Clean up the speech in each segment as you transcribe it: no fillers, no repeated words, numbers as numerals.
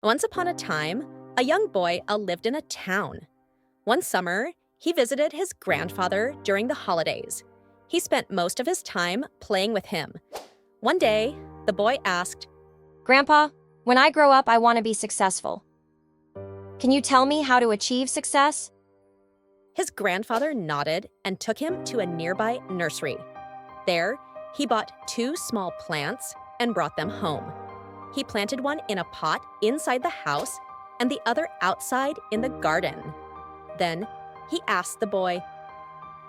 Once upon a time, a young boy lived in a town. One summer, he visited his grandfather during the holidays. He spent most of his time playing with him. One day, the boy asked, Grandpa, when I grow up, I want to be successful. Can you tell me how to achieve success? His grandfather nodded and took him to a nearby nursery. There, he bought 2 small plants and brought them home. He planted one in a pot inside the house and the other outside in the garden. Then, he asked the boy,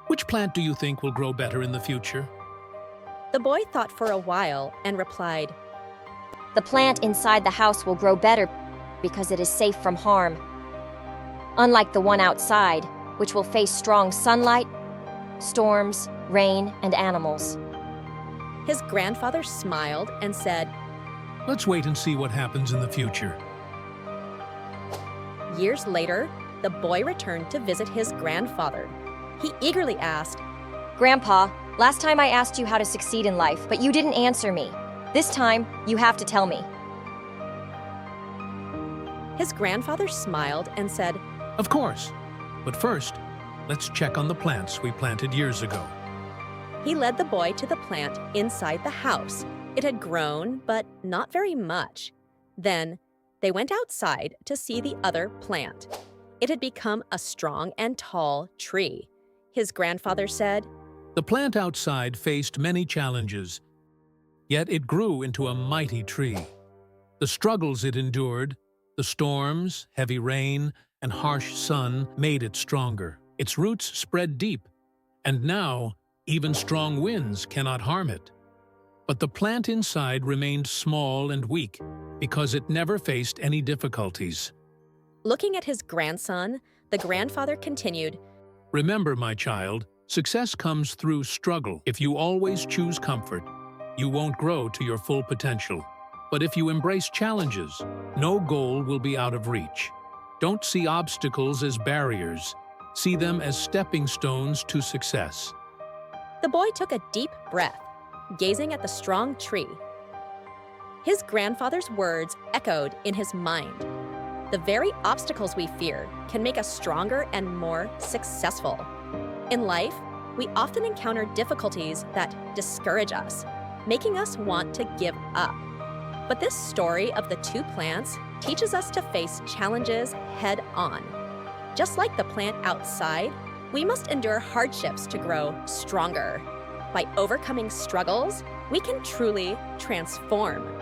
Which plant do you think will grow better in the future? The boy thought for a while and replied, The plant inside the house will grow better because it is safe from harm. Unlike the one outside, which will face strong sunlight, storms, rain, and animals. His grandfather smiled and said, Let's wait and see what happens in the future. Years later, the boy returned to visit his grandfather. He eagerly asked, Grandpa, last time I asked you how to succeed in life, but you didn't answer me. This time, you have to tell me. His grandfather smiled and said, Of course. But first, let's check on the plants we planted years ago. He led the boy to the plant inside the house. It had grown, but not very much. Then, they went outside to see the other plant. It had become a strong and tall tree. His grandfather said, The plant outside faced many challenges, yet it grew into a mighty tree. The struggles it endured, the storms, heavy rain, and harsh sun made it stronger. Its roots spread deep, and now even strong winds cannot harm it. But the plant inside remained small and weak because it never faced any difficulties. Looking at his grandson, the grandfather continued, Remember, my child, success comes through struggle. If you always choose comfort, you won't grow to your full potential. But if you embrace challenges, no goal will be out of reach. Don't see obstacles as barriers. See them as stepping stones to success. The boy took a deep breath, gazing at the strong tree. His grandfather's words echoed in his mind. The very obstacles we fear can make us stronger and more successful. In life, we often encounter difficulties that discourage us, making us want to give up. But this story of the 2 plants teaches us to face challenges head on. Just like the plant outside, we must endure hardships to grow stronger. By overcoming struggles, we can truly transform.